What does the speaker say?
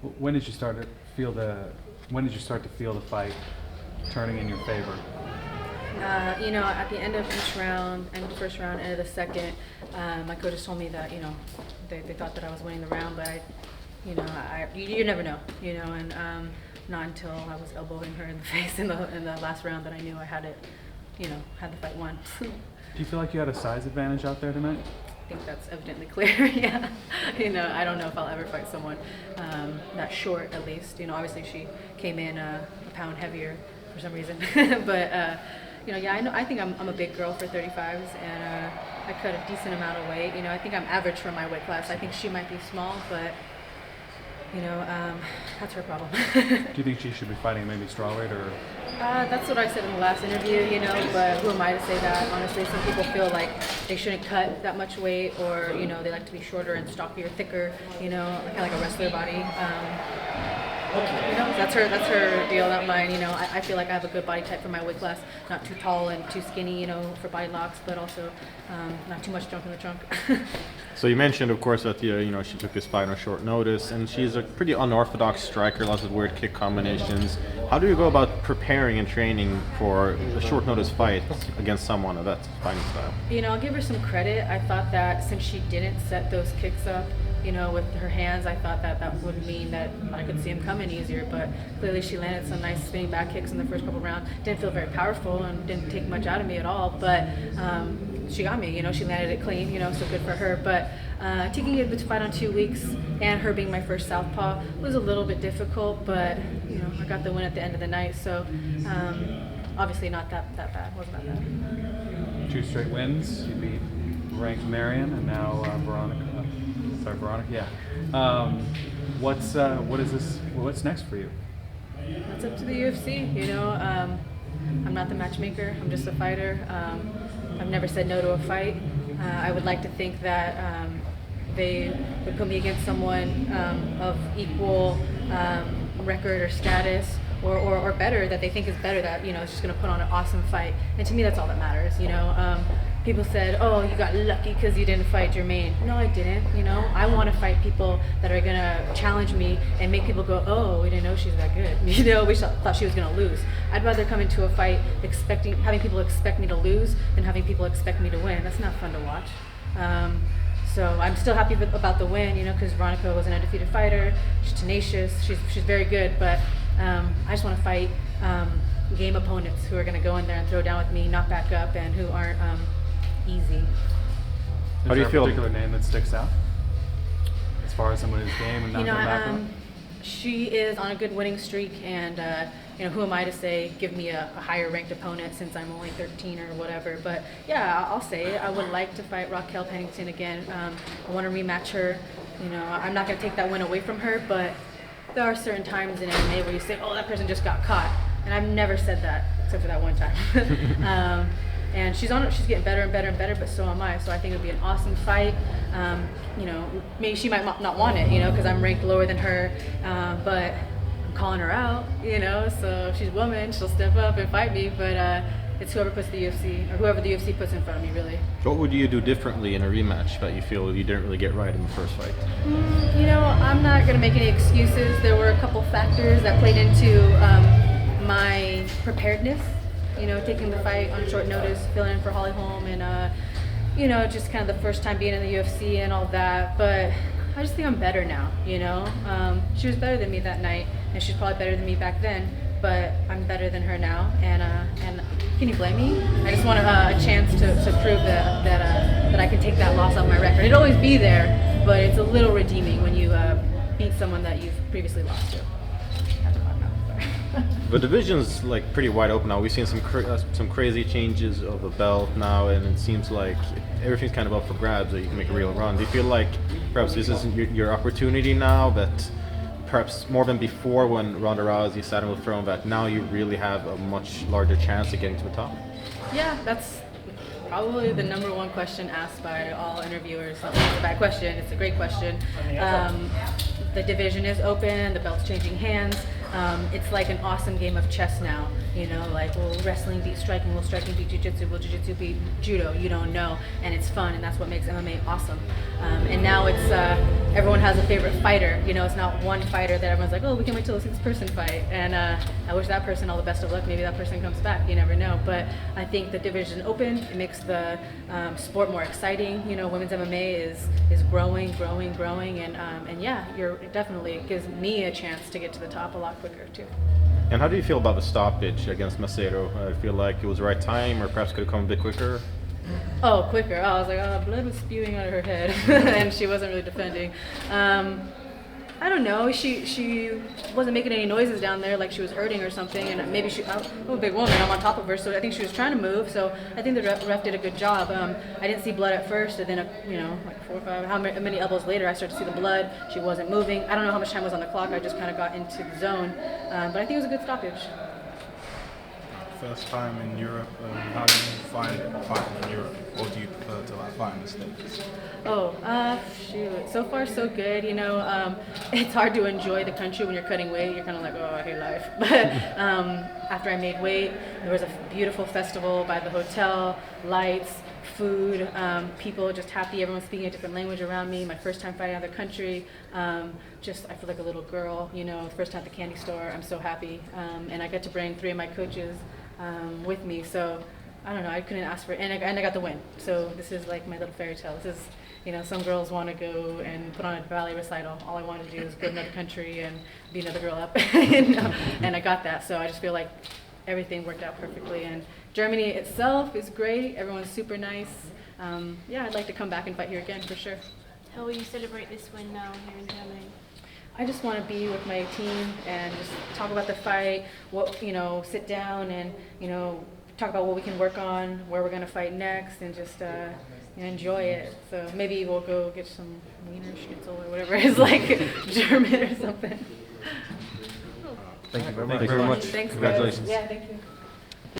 When did you start to feel the fight turning in your favor? At the end of each round, end of the first round, end of the second, my coaches told me that, they thought that I was winning the round, but you never know, and not until I was elbowing her in the face in the last round that I knew I had it, had the fight won. Do you feel like you had a size advantage out there tonight? I think that's evidently clear. Yeah, I don't know if I'll ever fight someone that short, at least. Obviously she came in a pound heavier for some reason, but I think I'm a big girl for 35s, and I cut a decent amount of weight. I think I'm average for my weight class. I think she might be small, but that's her problem. Do you think she should be fighting maybe strawweight or? That's what I said in the last interview, but who am I to say that? Honestly, some people feel like they shouldn't cut that much weight, or, they like to be shorter and stockier, thicker, kind of like a wrestler body. That's her deal, not mine. I feel like I have a good body type for my weight class, not too tall and too skinny, for body locks, but also not too much junk in the trunk. So you mentioned, of course, that she took this fight on short notice, and she's a pretty unorthodox striker, lots of weird kick combinations. How do you go about preparing and training for a short notice fight against someone of that fighting style? I'll give her some credit. I thought that since she didn't set those kicks up, with her hands, I thought that would mean that I could see him coming easier, but clearly she landed some nice spinning back kicks in the first couple rounds. Didn't feel very powerful and didn't take much out of me at all, but she got me, she landed it clean, so good for her. But taking it to fight on 2 weeks and her being my first southpaw was a little bit difficult, but I got the win at the end of the night, so obviously not that bad, wasn't that bad. 2 straight wins. You beat ranked Marion and now Veronica. Yeah. What's next for you? That's up to the UFC. I'm not the matchmaker. I'm just a fighter. I've never said no to a fight. I would like to think that they would put me against someone of equal record or status, or better, that they think is better, that is just going to put on an awesome fight. And to me, that's all that matters. People said, "Oh, you got lucky because you didn't fight Jermaine." No, I didn't. I want to fight people that are going to challenge me and make people go, "Oh, we didn't know she's that good." We thought she was going to lose. I'd rather come into a fight having people expect me to lose than having people expect me to win. That's not fun to watch. So I'm still happy about the win, because Veronica was an undefeated fighter. She's tenacious. She's very good, but I just want to fight game opponents who are going to go in there and throw down with me, not back up, and who aren't easy. How do you feel? A particular name that sticks out as far as someone who's game and not going back up? She is on a good winning streak, and who am I to say give me a higher ranked opponent since I'm only 13 or whatever? But yeah, I'll say it. I would like to fight Raquel Pennington again. I want to rematch her. I'm not going to take that win away from her, but there are certain times in MMA where you say, "Oh, that person just got caught," and I've never said that except for that one time. And she's getting better and better and better, but so am I. So I think it would be an awesome fight. Maybe she might not want it, because I'm ranked lower than her, but I'm calling her out, so if she's a woman, she'll step up and fight me, but it's whoever puts the UFC, or whoever the UFC puts in front of me, really. What would you do differently in a rematch that you feel you didn't really get right in the first fight? I'm not going to make any excuses. There were a couple factors that played into my preparedness. Taking the fight on short notice, filling in for Holly Holm, and just kind of the first time being in the UFC and all that. But I just think I'm better now. She was better than me that night, and she's probably better than me back then. But I'm better than her now, and can you blame me? I just want a chance to prove that I can take that loss off my record. It'll always be there, but it's a little redeeming when you beat someone that you've previously lost to. The division's pretty wide open now. We've seen some crazy changes of the belt now, and it seems like everything's kind of up for grabs, that you can make a real run. Do you feel like perhaps this isn't your opportunity now, that perhaps more than before when Ronda Rousey sat and was thrown back, now you really have a much larger chance of getting to the top? Yeah, that's probably the number one question asked by all interviewers. It's not a bad question, it's a great question. The division is open, the belt's changing hands. it's like an awesome game of chess now. You know, like, will wrestling beat striking? Will striking beat jiu-jitsu? Will jiu-jitsu beat judo? You don't know, and it's fun, and that's what makes MMA awesome. And now it's everyone has a favorite fighter. You know, it's not one fighter that everyone's like, oh, we can wait till a 6-person fight. And I wish that person all the best of luck. Maybe that person comes back. You never know. But I think the division open. It makes the sport more exciting. You know, women's MMA is growing, and yeah, it definitely gives me a chance to get to the top a lot quicker too. And how do you feel about the stoppage against Macedo? I feel like it was the right time, or perhaps could have come a bit quicker. Oh, quicker. Oh, I was like, oh, blood was spewing out of her head, and she wasn't really defending. I don't know. She wasn't making any noises down there like she was hurting or something, and maybe I'm a big woman. I'm on top of her, so I think she was trying to move. So I think the ref did a good job. I didn't see blood at first, and then like 4 or 5, how many elbows later, I started to see the blood. She wasn't moving. I don't know how much time was on the clock. I just kind of got into the zone, but I think it was a good stoppage. First time in Europe, how do you find it fighting in Europe? Or do you prefer to fight in the States? Oh, shoot. So far, so good. You know, it's hard to enjoy the country when you're cutting weight. You're kind of like, oh, I hate life. But after I made weight, there was a beautiful festival by the hotel, lights, food, people just happy. Everyone's speaking a different language around me. My first time fighting another country. I feel like a little girl, you know, first time at the candy store. I'm so happy. And I get to bring 3 of my coaches with me. So I don't know, I couldn't ask for it. And I got the win. So this is like my little fairy tale. This is, you know, some girls want to go and put on a ballet recital. All I wanted to do is go to another country and beat another girl up. And I got that. So I just feel like everything worked out perfectly. And Germany itself is great. Everyone's super nice. Yeah, I'd like to come back and fight here again for sure. How will you celebrate this win now here in Germany? I just want to be with my team and just talk about the fight, sit down and, talk about what we can work on, where we're going to fight next, and just enjoy it. So maybe we'll go get some Wiener Schnitzel or whatever it is, like German or something. Thank you very much. Thank you very much. Thanks, guys. Congratulations. Yeah, thank you.